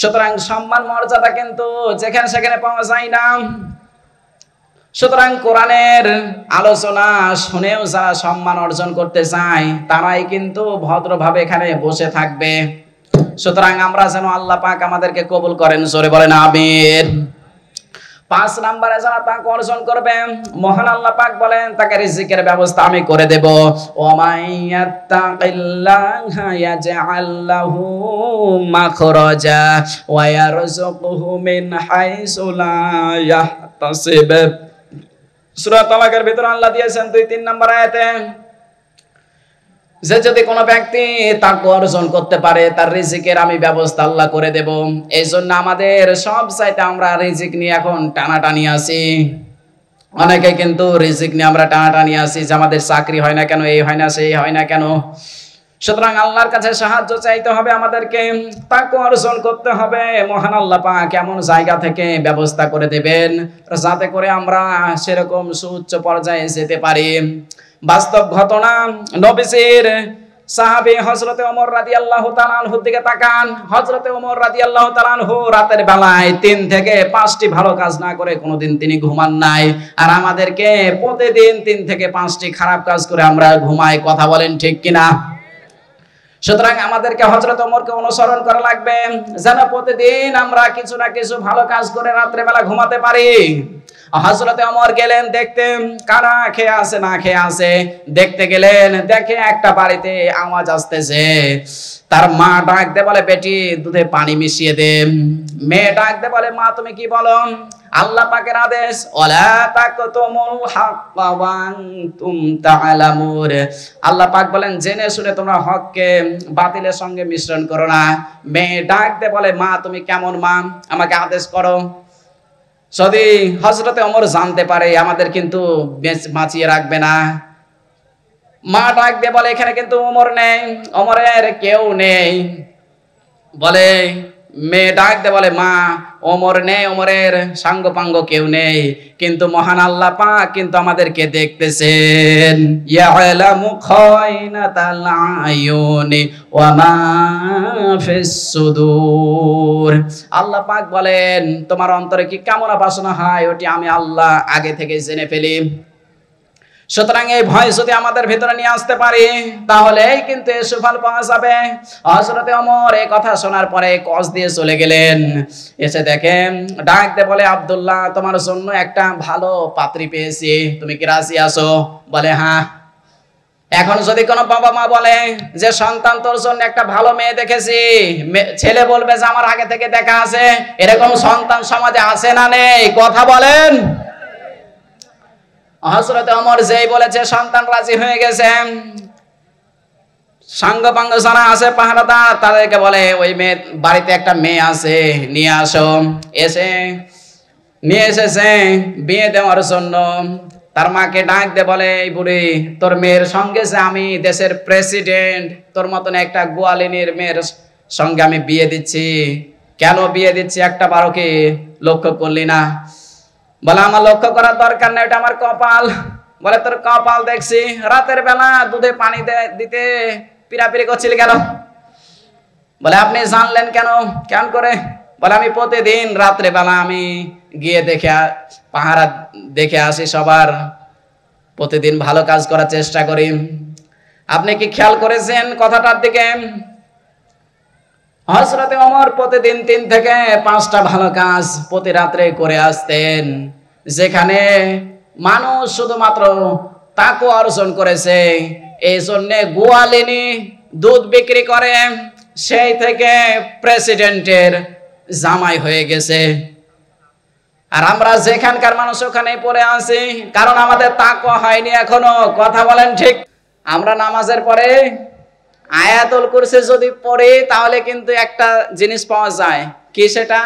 সুতরাং সম্মান মর্যাদা কিন্তু যেখানে সেখানে পাওয়া যায় না। সুতরাং কোরআনের আলোচনা শুনেও যারা সম্মান অর্জন করতে চায় তারাই কিন্তু ভদ্রভাবে এখানে বসে থাকবে। সুতরাং আমরা যেন আল্লাহ পাক আমাদেরকে কবুল করেন, জোরে বলেন আমিন। 5 নম্বরে যারা তাকওয়া অর্জন করবে, মহান আল্লাহ পাক বলেন তাকে রিজিকের ব্যবস্থা আমি করে দেব। ওয়া মাইয়াত্তাকিল্লাহা ইয়াজআল লাহু মাখরাজা ওয়া ইয়ারযুকুহু মিন হাইসু লা ইয়াহতাসিব। সূরা তালাকের ভিতরে আল্লাহ দিয়েছেন 2-3 নম্বর আয়াতে যে যদি কোনো ব্যক্তি তাকওয়া অর্জন করতে পারে তার রিজিকের আমি ব্যবস্থা আল্লাহ করে দেব। এই জন্য আমাদের সব চাইতে আমরা রিজিক নিয়ে এখন টানাটানি আছি। অনেকে কিন্তু রিজিক নিয়ে আমরা টানাটানি আছি যে আমাদের চাকরি হয় না কেন, এই হয় না সেই হয় না কেন। সুতরাং আল্লাহর কাছে সাহায্য চাইতে হবে, আমাদেরকে তাকওয়া অর্জন করতে হবে। মহান আল্লাহ পাক এমন জায়গা থেকে ব্যবস্থা করে দেবেন যাতে করে আমরা সেরকম সুউচ্চ পর্যায়ে যেতে পারি। বাস্তব ঘটনা, নবীজির সাহাবী হযরতে ওমর রাদিয়াল্লাহু তাআলা আনহুর দিকে তাকান। হযরতে ওমর রাদিয়াল্লাহু তাআলা আনহু রাতের বেলায় 3 থেকে 5টি ভালো কাজ না করে কোনোদিন তিনি ঘুমান নাই। আর আমাদেরকে প্রতিদিন 3 থেকে 5টি খারাপ কাজ করে আমরা ঘুমাই। কথা বলেন ঠিক কিনা? সুতরাং আমাদেরকে হযরত ওমরকে অনুসরণ করা লাগবে যেন প্রতিদিন আমরা কিছু না কিছু ভালো কাজ করে রাত্রে বেলা ঘুমাতে পারি। হযরতে ওমর গেলেন দেখতে কারা খেয়ে আছে না খেয়ে আছে, দেখতে গেলেন, দেখে একটা বাড়িতে আওয়াজ আসতেছে। তার মা ডাকতে বলে বেটি দুধে পানি মিশিয়ে দে। মেয়ে ডাকতে বলে মা তুমি কি বলো? আল্লাহ পাকের আদেশ, ওয়ালা তাকতুমুল হাক্কা ওয়া আনতুম তা'লামুন। আল্লাহ পাক বলেন জেনে শুনে তোমরা হককে বাতিলের সঙ্গে মিশ্রণ করো না। মেয়ে ডাক দে বলে, মা তুমি কেমন মা, আমাকে আদেশ করো। যদি হযরতে ওমর জানতে পারে আমাদের কিন্তু বাঁচিয়ে রাখবে না। মা ডাক দিয়ে বলে, এখানে কিন্তু ওমর নেই, ওমরের কেউ নেই। বলে মেয়ে ডাক দিয়ে বলে, মা ওমর নেই, ওমরের সাঙ্গ পাঙ্গ কেউ নেই, কিন্তু মহান আল্লাহ পাক কিন্তু আমাদেরকে দেখতেছেন। ইয়ালামু খায়নাতাল আয়ুনি ওয়া মা ফিস সুদূর। আল্লাহ পাক বলেন তোমার অন্তরে কি কামনা বাসনা হয় ওটি আমি আল্লাহ আগে থেকে জেনে ফেলি। সুতরাং এই ভয় যদি আমাদের ভিতরে নিয়ে আসতে পারি তাহলেই কিন্তু এই সুফল পাওয়া যাবে। হযরতে ওমর এই কথা শোনার পরে কস দিয়ে চলে গেলেন। এসে দেখেন ডাক দিয়ে বলে, আব্দুল্লাহ তোমার জন্য একটা ভালো পাত্রী পেয়েছি, তুমি কি রাজি আছো? বলে হ্যাঁ। এখন যদি কোনো বাবা মা বলে যে সন্তান তোর জন্য একটা ভালো মেয়ে দেখেছি, ছেলে বলবে যে আমার আগে থেকে দেখা আছে, এরকম সন্তান সমাজে আছে না নেই? কথা বলেন। হযরতে ওমর যেই বলেছে সন্তান রাজি হয়ে গেছে, সাঙ্গপাঙ্গ যারা আছে পাহারাদার তাদেরকে বলে ওই মেয়ে বাড়িতে একটা মেয়ে আছে নিয়ে আসো। নিয়ে এসেছে বিয়ে দেওয়ার জন্য। তার মাকে ডাক দিয়ে বলে, এই বুড়ি তোর মেয়ের সঙ্গে যে আমি দেশের প্রেসিডেন্ট তোর মতন একটা গোয়ালিনীর মেয়ের সঙ্গে আমি বিয়ে দিচ্ছি, কেন বিয়ে দিচ্ছি একটা বারো কি লক্ষ্য করলি না? বলে আমার লক্ষ্য করার দরকার নেই, এটা আমার কপাল। বলে তোর কপাল দেখছি, রাতের বেলা দুধে পানি দিতে পিরাপিরি করছিলি কেন? বলে আপনি জানলেন কেন? কেন করে? বলে আমি প্রতিদিন রাত্রে বেলা আমি গিয়ে পাহারা দেখে আসি সবার, প্রতিদিন ভালো কাজ করার চেষ্টা করি। আপনি কি খেয়াল করেছেন কথাটার দিকে? হযরতে ওমর প্রতিদিন 3 থেকে 5টা ভালো কাজ প্রতি রাত্রে করে আসতেন, যেখানে মানুষ শুধুমাত্র তাকওয়া অর্জন করেছে এই জন্য গোয়ালিনী দুধ বিক্রি করে সেই থেকে প্রেসিডেন্টের জামাই হয়ে গেছে। আর আমরা যেখানকার মানুষ ওখানেই পড়ে আছি, কারণ আমাদের তাকওয়া হয়নি এখনো। কথা বলেন ঠিক? আমরা নামাজের পরে আয়াতুল কুরসি যদি পড়ি তাহলে কিন্তু একটা জিনিস পাওয়া যায়, কি সেটা?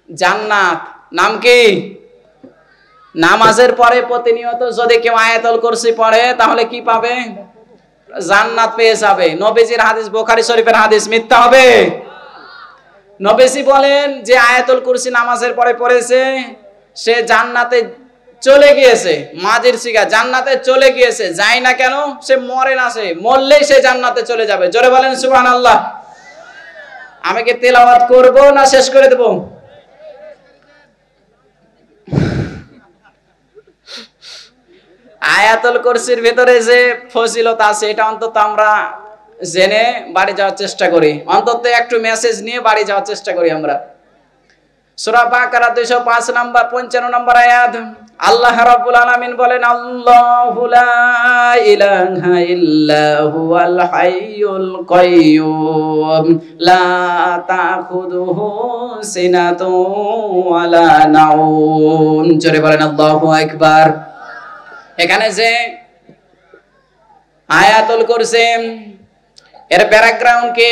জান্নাত। নাম কি? নামাজের পরে প্রতিনিয়ত যদি কেউ আয়াতুল কুরসি পড়ে তাহলে কি পাবে? জান্নাত পেয়ে যাবে। নবীজির হাদিস, বুখারী শরীফের হাদিস, মিথ্যা হবে? নবীজি বলেন যে আয়াতুল কুরসি নামাজের পরে পড়েছে সে জান্নাতে চলে গিয়েছে। মাজির সিগা, জান্নাতে চলে গিয়েছে। যায় না কেন? সে মরে না, সে মরলেই সে জান্নাতে চলে যাবে। জোরে বলেন সুবহানাল্লাহ। আমি কি তেলাওয়াত করব না শেষ করে দেব? আয়াতুল কুরসির ভিতরে যে ফজিলত আছে এটা অন্তত আমরা জেনে বাড়ি যাওয়ার চেষ্টা করি, অন্তত একটু মেসেজ নিয়ে বাড়ি যাওয়ার চেষ্টা করি আমরা। সূরা বাকারা 205 নম্বর 55 নম্বর আয়াত, আল্লাহ রাব্বুল আলামিন বলেন, আল্লাহু লা ইলাহা ইল্লা হুয়াল হাইয়ুল কাইয়্যুম লা তাখুযুহু সিনাতুন ওয়ালা নাউম। জোরে বলেন আল্লাহু আকবার। এখানে যে আয়াতুল কুরসি এর ব্যাকগ্রাউন্ড কি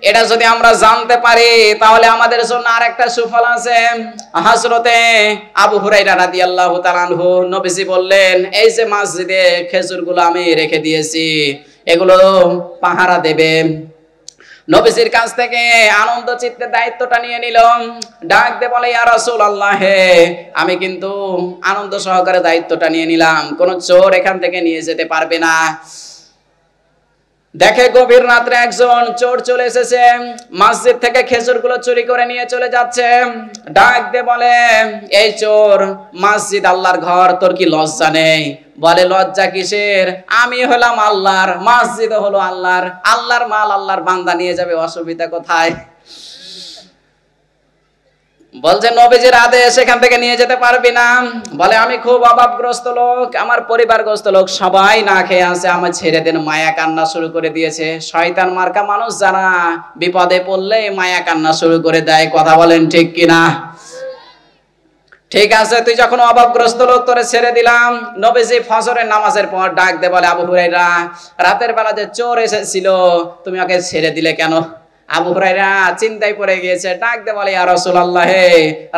এটা যদি আমরা জানতে পারি তাহলে আমাদের জন্য আরেকটা সুফল আছে। হযরতে আবু হুরায়রা রাদিয়াল্লাহু তাআলা আনহু নবীজি বললেন, এই যে মসজিদে খেজুরগুলো আমি রেখে দিয়েছি এগুলো পাহারা দেবে। নবীজির কাছ থেকে আনন্দ চিত্তে দায়িত্বটা নিয়ে নিল। ডাক দিয়ে বলে, ইয়া রাসূলুল্লাহ, আমি কিন্তু আনন্দ সহকারে দায়িত্বটা নিয়ে নিলাম, কোন চোর এখান থেকে নিয়ে যেতে পারবে না। দেখে গভীর রাত্রে একজন চোর চলে এসেছে, মসজিদ থেকে খেজুরগুলো চুরি করে নিয়ে চলে যাচ্ছে। ডাক দিয়ে বলে, এই চোর, মসজিদ আল্লাহর ঘর, তোর কি লজ্জা নেই? বলে, লজ্জা কিসের? আমি হলাম আল্লাহর, মসজিদ হলো আল্লাহর, আল্লাহর মাল আল্লাহর বান্দা নিয়ে যাবে, অসুবিধা কোথায়? বলছে নবীজির আদেশ, এখান থেকে নিয়ে যেতে পারবি না। বলে, আমি খুব অভাবগ্রস্ত লোক, আমার পরিবারগ্রস্ত লোক, সবাই না খেয়ে আছে, আমার ছেড়ে দেন। মায়া কান্না শুরু করে দিয়েছে। শয়তান মার্কা মানুষ যারা বিপদে পড়লে মায়া কান্না শুরু করে দেয়। কথা বলেন ঠিক কিনা? ঠিক আছে, তুই যখন অভাবগ্রস্ত লোক, তোরে ছেড়ে দিলাম। নবীজি ফজরের নামাজের পর ডাক দে বলে, আবু হুরায়রা, রাতের বেলা যে চোর এসেছিল তুমি ওকে ছেড়ে দিলে কেন? আবু হুরায়রা চিন্তায় পড়ে গিয়েছে, ডাক দে বলে, ইয়া রাসূলুল্লাহ, হে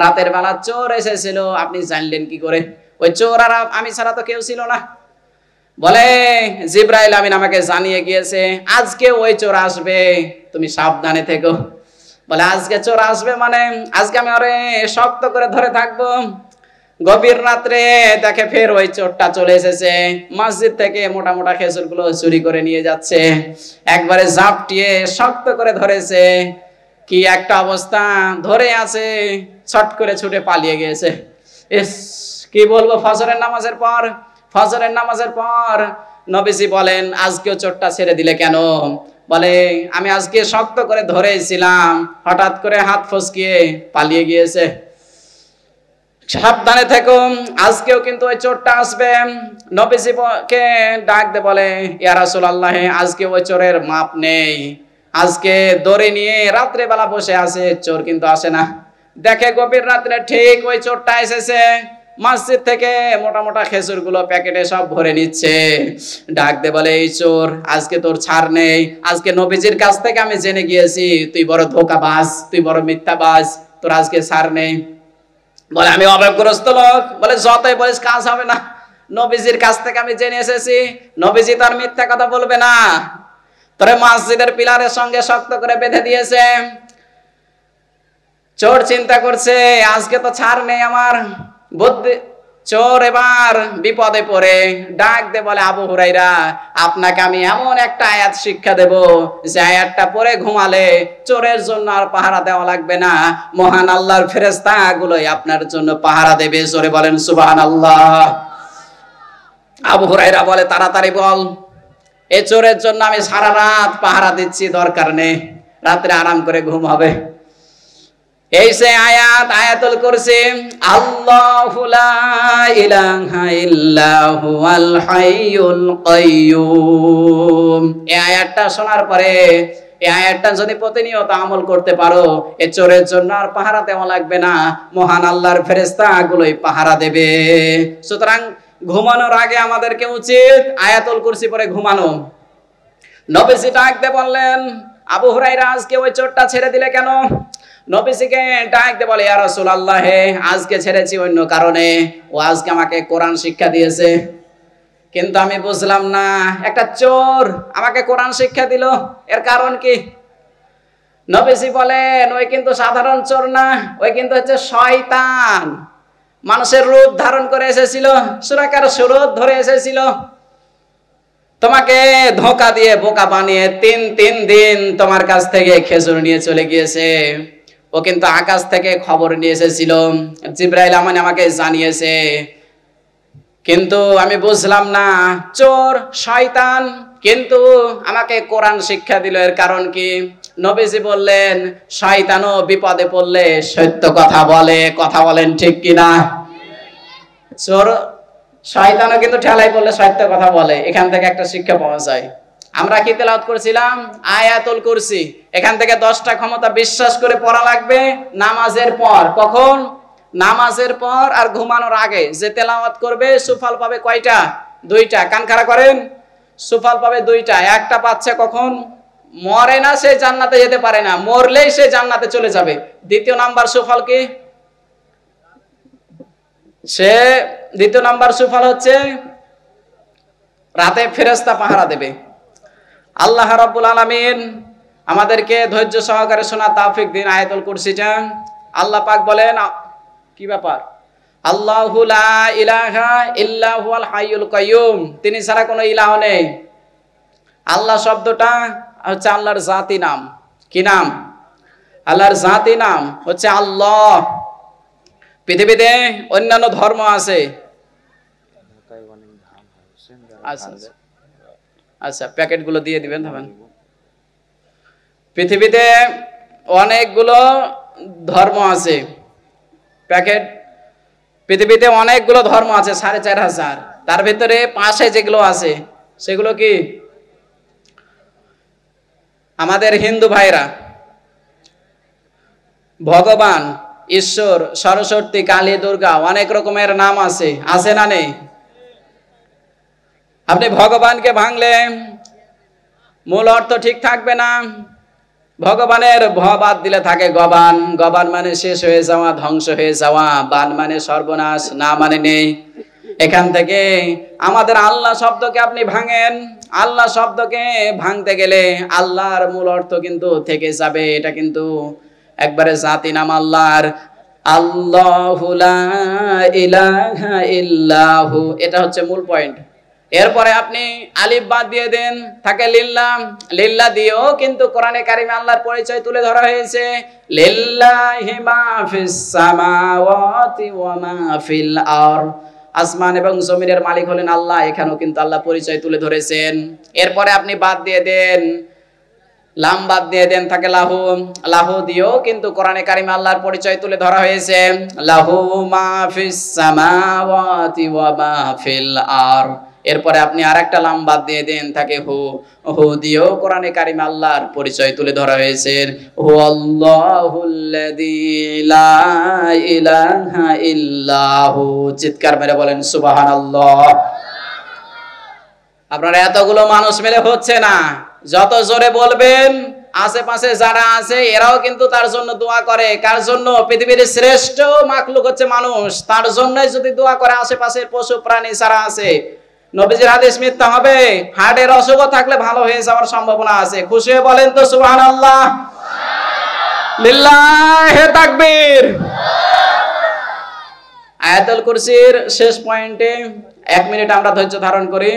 রাতের বেলা চোর এসেছিল, আপনি জানলেন কি করে? ওই চোর আর আমি ছাড়া তো কেউ ছিল না। বলে, জিবরাইল আমিন আমাকে জানিয়ে গিয়েছে আজকে ওই চোর আসবে, তুমি সাবধানে থেকো। বলে, আজকে চোর আসবে মানে আজকে আমি আরে শক্ত করে ধরে থাকবো। গভীর রাত্রে দেখে ফের ওই চোরটা চলে এসেছে, মসজিদ থেকে মোটা মোটা খেজুরগুলো চুরি করে নিয়ে যাচ্ছে। একবারে ঝাপটিয়ে শক্ত করে ধরেছে, কি একটা অবস্থা, ধরে আছে, ছট করে ছুটে পালিয়ে গিয়েছে। ইস, কি বলবো। ফজরের নামাজের পর নবীজি বলেন, আজকেও চোরটা ছেড়ে দিলে কেন? বলে, আমি আজকে শক্ত করে ধরেছিলাম, হঠাৎ করে হাত ফসকিয়ে পালিয়ে গিয়েছে। সাবধানে থেকো, আজকেও কিন্তু ওই চোরটা আসবে। নবীজিকে ডাক দে বলে, ইয়া রাসূলুল্লাহ, আজকে ওই চোরের মাপ নেই। আজকে দড়ি নিয়ে রাত্রে বেলা বসে আছে, চোর কিন্তু আসে না। দেখে গভীর রাত্রে ঠিক ওই চোরটা এসেছে, মসজিদ থেকে মোটা মোটা খেজুর গুলো প্যাকেটে সব ভরে নিচ্ছে। ডাক দে বলে, এই চোর, আজকে তোর ছাড় নেই। আজকে নবীজির কাছ থেকে আমি জেনে গিয়েছি তুই বড় ধোঁকাবাজ, তুই বড় মিথ্যাবাজ, তোর আজকে ছাড় নেই। বলে, আমি অভাবগ্রস্ত লোক। বলে, যতই বলিস কাজ হবে না, নবীজির কাছ থেকে আমি জেনে এসেছি নবীজি তার মিথ্যা কথা বলবে না। তোরে মসজিদের পিলারের সঙ্গে শক্ত করে বেঁধে দিয়েছে। চোর চিন্তা করছে আজকে তো ছাড় নেই আমার। বুদ্ধি চোর এবার বিপদে পড়ে ডাক দে বলে, আবু হুরায়রা, আপনাকে আমি এমন একটা আয়াত শিক্ষা দেব, যে আয়াতটা পড়ে ঘুমালে চোরের জন্য আর পাহারা দেওয়া লাগবে না, মহান আল্লাহর ফেরেশতা গুলোই আপনার জন্য পাহারা দেবে। জোরে বলেন সুবহানাল্লাহ। আবু হুরায়রা বলে, তাড়াতাড়ি বল, এই চোরের জন্য আমি সারা রাত পাহারা দিচ্ছি, দরকার নেই, রাত্রে আরাম করে ঘুম হবে। এই সে আয়াতুল কুরসি, আল্লাহু লা ইলাহা ইল্লা হুয়াল হাইয়ুল কাইয়্যুম। এই আয়াতটা শোনার পরে, এই আয়াতটা যদি প্রতিনিয়ত আমল করতে পারো, এ চোরের জন্য আর পাহারা দেওয়া লাগবে না, মহান আল্লাহর ফেরেশতা গুলোই পাহারা দেবে। সুতরাং ঘুমানোর আগে আমাদেরকে উচিত আয়াতুল কুরসি পড়ে ঘুমানো। নবীজি ডাক দিয়ে বললেন, আবু হুরায়রা, আজকে ওই চোরটা ছেড়ে দিলে কেন? নবীজিকে ডাক দিয়ে বলে, ইয়া রাসূলুল্লাহ, আজকে ছেড়েছি অন্য কারণে। ও আজকে আমাকে কোরআন শিক্ষা দিয়েছে, কিন্তু আমি বুঝলাম না, একটা চোর আমাকে কোরআন শিক্ষা দিল, এর কারণ কি? নবীজি বলেন, ওই কিন্তু সাধারণ চোর না, ওই কিন্তু হচ্ছে শয়তান। মানুষের রূপ ধারণ করে এসেছিল, সুরাকার সুরত ধরে এসেছিল, তোমাকে ধোঁকা দিয়ে বোকা বানিয়ে তিন দিন তোমার কাছ থেকে খেজুর নিয়ে চলে গিয়েছে। ও কিন্তু আকাশ থেকে খবর নিয়ে এসেছিল, জিবরাইল আমিন আমাকে জানিয়েছে, কিন্তু আমি বুঝলাম না, চোর শয়তান, কিন্তু আমাকে কোরআন শিক্ষা দিল, এর কারণ কি? নবীজি বললেন, শয়তানও বিপদে পড়লে সত্য কথা বলে। কথা বলেন ঠিক কিনা? চোর শয়তানও কিন্তু ঠেলাই পড়লে সত্য কথা বলে। এখান থেকে একটা শিক্ষা পাওয়া যায়। আমরা কি তেলাওয়াত করেছিলাম? আয়াতুল কুরসি। এখান থেকে 10টা ক্ষমতা বিশ্বাস করে পড়া লাগবে নামাজের পর। কখন? নামাজের পর আর ঘুমানোর আগে যে তেলাওয়াত করবে সুফল পাবে কয়টা? 2টা। কান খাড়া করেন। সুফল পাবে 2টা। একটা পাচ্ছে কখন? মরে না সে জান্নাতে যেতে পারে না, মরলেই সে জান্নাতে চলে যাবে। দ্বিতীয় নাম্বার সুফল কি? দ্বিতীয় নাম্বার সুফল হচ্ছে রাতে ফেরেশতা পাহারা দেবে। আল্লাহ রাব্বুল আলামিন আমাদেরকে ধৈর্য সহকারে শোনা তৌফিক দিন আয়াতুল কুরসিটা। আল্লাহ পাক বলেন, কি ব্যাপার? আল্লাহু লা ইলাহা ইল্লা হুয়াল হাইয়ুল কাইয়্যুম, তিনি ছাড়া কোনো ইলাহ নেই। আল্লাহ শব্দটা হচ্ছে আল্লাহর জাতি নাম। কি নাম? আল্লাহর জাতি নাম হচ্ছে আল্লাহ। পৃথিবীতে অন্যান্য ধর্ম আছে। আচ্ছা, প্যাকেটগুলো দিয়ে দিবেন। পৃথিবীতে অনেকগুলো ধর্ম আছে। পৃথিবীতে অনেকগুলো ধর্ম আছে, 4500। তার ভিতরে পাশে যেগুলো আছে সেগুলো কি? আমাদের হিন্দু ভাইরা ভগবান ঈশ্বর, সরস্বতী, কালী, দুর্গা, অনেক রকমের নাম আছে, আছে না নেই? আপনি ভগবানকে ভাঙলে মূল অর্থ ঠিক থাকবে না। ভগবানের ভ বাদ দিলে থাকে গবান। গবান মানে শেষ হয়ে যাওয়া, ধ্বংস হয়ে যাওয়া। বান মানে সর্বনাশ, না মানে নেই। এখান থেকে আমাদের আল্লাহ শব্দকে আপনি ভাঙেন, আল্লাহ শব্দকে ভাঙতে গেলে আল্লাহর মূল অর্থ কিন্তু থেকে যাবে। এটা কিন্তু একবারে জাতি নাম আল্লাহর, আল্লাহু লা ইলাহা ইল্লাহু, এটা হচ্ছে মূল পয়েন্ট। এরপরে আপনি আলিফ বাদ দিয়ে দেন, থাকে লিল্লাহ। লিল্লাহ দিয়েও কিন্তু কোরআনে কারিমে আল্লাহর পরিচয় তুলে ধরা হয়েছে, লিল্লাহি মা ফিস সামাওয়াতি ওয়া মা ফিল আরদ। আসমান এবং জমিনের মালিক হলেন আল্লাহ, এখানেও কিন্তু আল্লাহ পরিচয় তুলে ধরেছেন। এরপরে আপনি বাদ দিয়ে দেন, লাম বাদ দিয়ে দেন, থাকে লাহু। লাহু দিয়েও কিন্তু কোরআনে কারিমে আল্লাহর পরিচয় তুলে ধরা হয়েছে, লাহু মা ফিস সামাওয়াতি ওয়া মা ফিল আরদ। এরপরে আপনি আরেকটা লাম বাদ দিয়ে দেন, থাকে হু। হু দিয়েও কোরআনে কারিমে আল্লাহর পরিচয় তুলে ধরা হয়েছে, হু আল্লাহুল্লাযী লা ইলাহা ইল্লাহু। চিৎকার মেরে বলেন সুবহানাল্লাহ। আপনারা এতগুলো মানুষ মিলে হচ্ছে না, যত জোরে বলবেন আশেপাশে যারা আছে এরাও কিন্তু তার জন্য দোয়া করে। কার জন্য? পৃথিবীর শ্রেষ্ঠ মাখলুক হচ্ছে মানুষ, তার জন্যই যদি দোয়া করে আশেপাশের পশু প্রাণী যারা আছে। নবীজির হাদিস মিথ্যা হবে? হার্টের অসুখ থাকলে ভালো হয়ে যাওয়ার সম্ভাবনা আছে। খুশি হয়ে বলেন তো সুবহানাল্লাহ, লিল্লাহি তাকবীর। আয়াতুল কুরসির শেষ পয়েন্টে 1 মিনিট আমরা ধৈর্য ধারণ করি।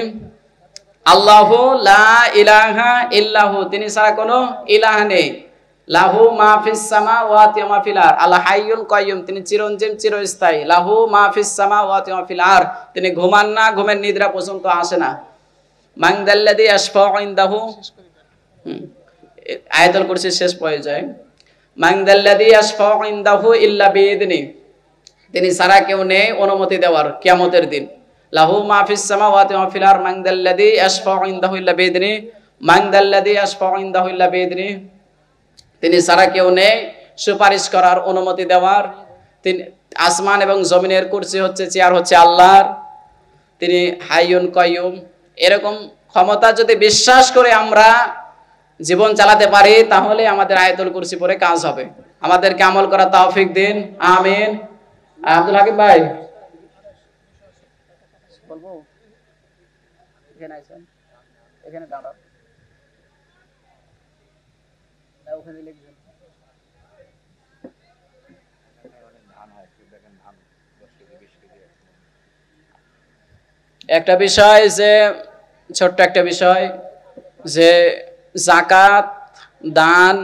আল্লাহু লা ইলাহা ইল্লাহু, তিনি ছাড়া কোনো ইলাহ নেই। লাহু মা ফিস সামাওয়াতি ওয়া মা ফিল আরদ। আল হাইয়ুল কাইয়ুম, তিনি চিরঞ্জীব চিরস্থায়ী। লাহু মা ফিস সামাওয়াতি ওয়া ফিল আরদ, তিনি ঘুমান না, ঘুমের নিদ্রা পর্যন্ত আসে না। মান যাল্লাযী ইয়াশফাউ ইনদাহু, আয়াতুল কুরসির শেষ পর্যায়ে, মান যাল্লাযী ইয়াশফাউ ইনদাহু ইল্লা বিইذনি, তিনি ছাড়া কেউ নেই অনুমতি দেওয়ার কিয়ামতের দিন। লাহু মা ফিস সামাওয়াতি ওয়া ফিল আরদ মান যাল্লাযী ইয়াশফাউ ইনদাহু ইল্লা বিইذনি, মান যাল্লাযী ইয়াশফাউ ইনদাহু ইল্লা বিইذনি, তিনি ছাড়া কেউ নেই সুপারিশ করার, অনুমতি দেওয়ার। তিনি আসমান এবং জমিনের কুরসি হচ্ছে, চেয়ার হচ্ছে আল্লাহর, তিনি হাইয়ুন কাইয়ুম। এরকম ক্ষমতা যদি বিশ্বাস করে আমরা জীবন চালাতে পারি তাহলে আমাদের আয়াতুল কুরসি পড়ে কাজ হবে। আমাদেরকে আমল করার তৌফিক দিন, আমিন। আব্দুল হাকিম ভাই বলবো, এখানে আছেন, এখানে দাঁড়াও, ওখানে লিখবেন। একটা বিষয়, যে ছোট্ট একটা বিষয়, যে যাকাত, দান,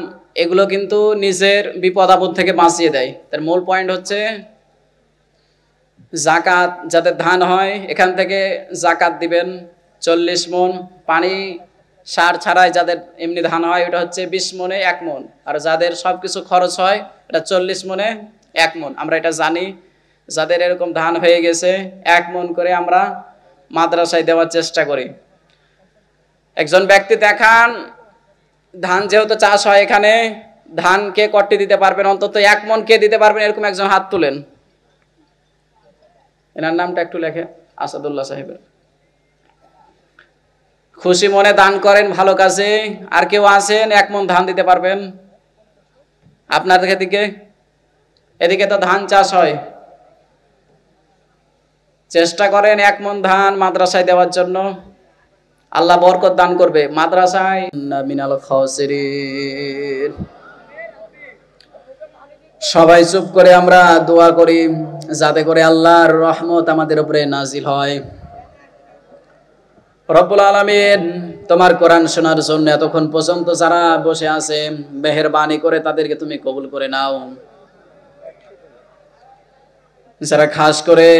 এগুলো কিন্তু নিজের বিপদ আপদ থেকে বাঁচিয়ে দেয়। তার মূল পয়েন্ট হচ্ছে যাকাত যাদের ধান হয় এখান থেকে যাকাত দিবেন 40 মণ। পানি সার ছাড়াই যাদের এমনি ধান হয় ওটা হচ্ছে 20 মণে 1 মণ। আর যাদের সবকিছু খরচ হয় এটা 40 মণে 1 মণ। আমরা এটা জানি। যাদের এরকম ধান হয়ে গেছে 1 মণ করে আমরা মাদ্রাসায় দেওয়ার চেষ্টা করি। একজন ব্যক্তি দেখান, ধান যেহেতু চাষ হয় এখানে, ধান কে কট্টি দিতে পারবেন, অন্তত 1 মণ কে দিতে পারবেন, এরকম একজন হাত তুলেন। এনার নামটা একটু লেখে, আসাদুল্লাহ সাহেবের। খুশি মনে দান করেন ভালো কাজে। আর কেউ আছেন 1 মণ ধান দিতে পারবেন? আপনাদের দিকে, এদিকে তো ধান চাষ হয়, চেষ্টা করেন 1 মণ ধান মাদ্রাসায় দেওয়ার জন্য। আল্লাহ বরকত দান করবে মাদ্রাসায়। মিনাল খাসিরিন। সবাই চুপ করে আমরা দোয়া করি যাতে করে আল্লাহর রহমত আমাদের উপরে নাজিল হয়। রব্বুল আলামিন, তোমার কোরআন শোনার জন্য এতক্ষণ পর্যন্ত যারা বসে আছে, মেহেরবানি করে তাদেরকে তুমি কবুল করে নাও। যারা খাস করে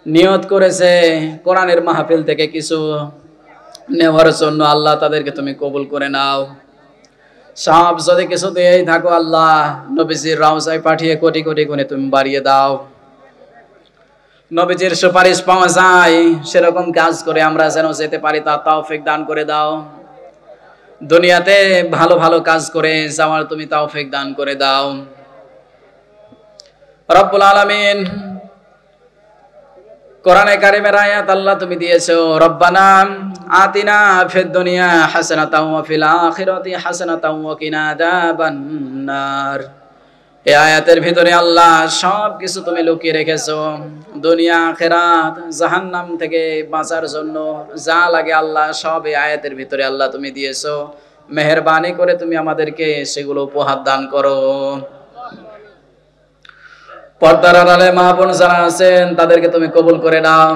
নিয়ত করেছে কোরআনের মাহফিল থেকে কিছু নেওয়ার জন্য, আল্লাহ তাদেরকে তুমি কবুল করে নাও। সব যদি কিছু দিয়েই থাকো আল্লাহ, নবীজির রওজায় পাঠিয়ে কোটি কোটি গুণে তুমি বাড়িয়ে দাও। নবীজির সুপারিশ পাওয়া যায় সেরকম কাজ করে আমরা যেন যেতে পারি, তা তৌফিক দান করে দাও। দুনিয়াতে ভালো ভালো কাজ করে যাওয়ার তুমি তৌফিক দান করে দাও। রব্বুল আলামিন কোরআনে কারিমের আয়াত আল্লাহ তুমি দিয়েছো, রব্বানা আতিনা ফিদ দুনিয়া হাসানাতাও ওয়া ফিল আখিরাতি হাসানাতাও ওয়া কিনা আযাবান নার। এই আয়াতের ভিতরে আল্লাহ সব কিছু তুমি লুকিয়ে রেখেছো, দুনিয়া আখিরাত জাহান্নাম থেকে বাঁচার জন্য যা লাগে আল্লাহ সব এই আয়াতের ভিতরে আল্লাহ তুমি দিয়েছো। মেহেরবানি করে তুমি আমাদেরকে সেগুলো উপহার দান করো। পর্দার আড়ালে মা বোন যারা আছেন তাদেরকে তুমি কবুল করে নাও।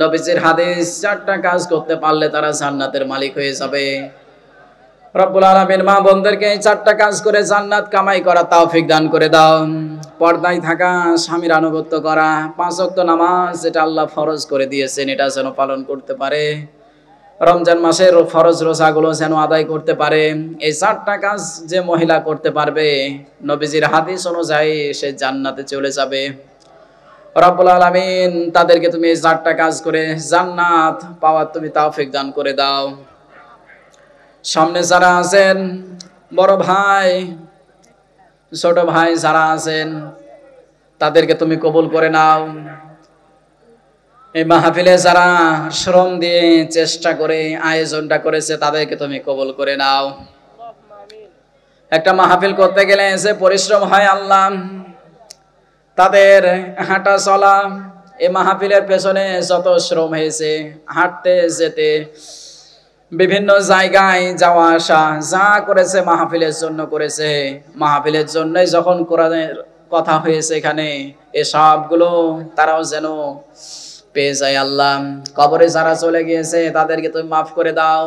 নবীজির হাদিস, 4টা কাজ করতে পারলে তারা জান্নাতের মালিক হয়ে যাবে। রব্বুল আলামিন মা বোনদেরকে এই 4টা কাজ করে জান্নাত কামাই করা তৌফিক দান করে দাও। পর্দায় থাকা, স্বামীর আনুগত্য করা, 5 ওয়াক্ত নামাজ যেটা আল্লাহ ফরজ করে দিয়েছেন এটা যেন পালন করতে পারে, রমজান মাসের ফরজ রোজাগুলো যেন আদায় করতে পারে। এই 4টা কাজ যে মহিলা করতে পারবে নবীজির হাদিস অনুযায়ী সে জান্নাতে চলে যাবে। রব্বুল আলামিন তাদেরকে তুমি এই 4টা কাজ করে জান্নাত পাওয়ার তুমি তৌফিক দান করে দাও। সামনে যারা আছেন, বড় ভাই ছোট ভাই যারা আছেন তাদেরকে তুমি কবুল করে নাও। এই মাহফিলে যারা শ্রম দিয়ে চেষ্টা করে আয়োজনটা করেছে তাদেরকে তুমি কবুল করে নাও। একটা মাহফিল করতে গেলে যে পরিশ্রম হয় আল্লাহ, তাদের হাঁটা চলা, এই মাহফিলের পেছনে যত শ্রম হয়েছে, হাঁটতে যেতে, বিভিন্ন জায়গায় যাওয়া আসা, যা করেছে মাহফিলের জন্য করেছে। মাহফিলের জন্যই যখন কোরআনের কথা হয়েছে এখানে, এ সবগুলো তারাও যেন পেয়ে যায় আল্লাহ। কবরে যারা চলে গিয়েছে তাদেরকে তুমি মাফ করে দাও।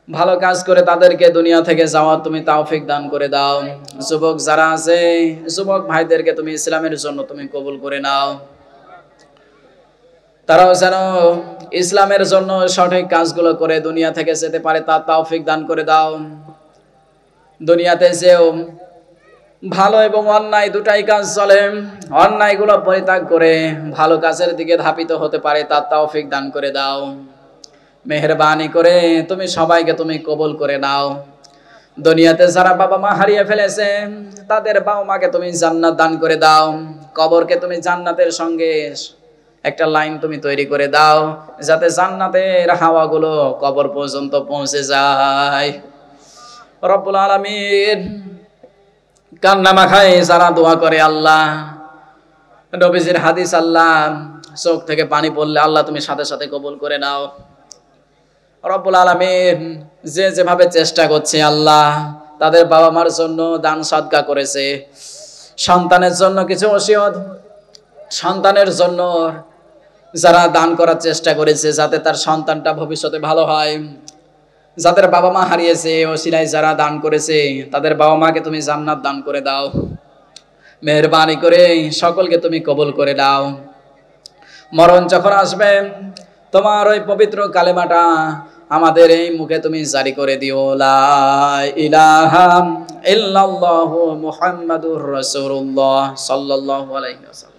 ভালো কাজ করে তাদেরকে দুনিয়া থেকে যাওয়ার তুমি তৌফিক দান করে দাও। যুবক যারা আছে, যুবক ভাইদেরকে তুমি ইসলামের জন্য তুমি কবুল করে নাও। তারাও যেন ইসলামের জন্য সঠিক কাজগুলো করে দুনিয়া থেকে যেতে পারে তার তৌফিক দান করে দাও। দুনিয়াতে যেও ভালো এবং অন্যায় দুটাই কাজ চলে, অন্যায়গুলো পরিত্যাগ করে ভালো কাজের দিকে ধাবিত হতে পারে তার তৌফিক দান করে দাও। মেহেরবানি করে তুমি সবাইকে তুমি কবুল করে নাও। দুনিয়াতে যারা বাবা মা হারিয়ে ফেলেছে তাদের বাবা মাকে তুমি জান্নাত দান করে দাও। কবরকে তুমি জান্নাতের সঙ্গে একটা লাইন তুমি তৈরি করে দাও, যাতে জান্নাতের হাওয়াগুলো কবর পর্যন্ত পৌঁছে যায়। রব্বুল আলামিন কান্না মাখায় যারা দোয়া করে আল্লাহ, নবীজির হাদিস আল্লাহ চোখ থেকে পানি পড়লে আল্লাহ তুমি সাথে সাথে কবুল করে নাও। রব্বুল আলামিন যে যেভাবে চেষ্টা করছে আল্লাহ, তাদের বাবা মার জন্য দান সদকা করেছে, সন্তানের জন্য কিছু ওসিয়ত, সন্তানের জন্য যারা দান করার চেষ্টা করেছে যাতে তার সন্তানটা ভবিষ্যতে ভালো হয়, যাদের বাবা মা হারিয়েছে ওসিলায় যারা দান করেছে তাদের বাবা মাকে তুমি জান্নাত দান করে দাও। মেহেরবানি করে সকলকে তুমি কবুল করে দাও। মরণ যখন আসবে তোমার ওই পবিত্র কালেমাটা আমাদের এই মুখে তুমি জারি করে দিও, লা ইলাহা ইল্লাল্লাহু মুহাম্মাদুর রাসূলুল্লাহ সাল্লাল্লাহু আলাইহি ওয়াসাল্লাম।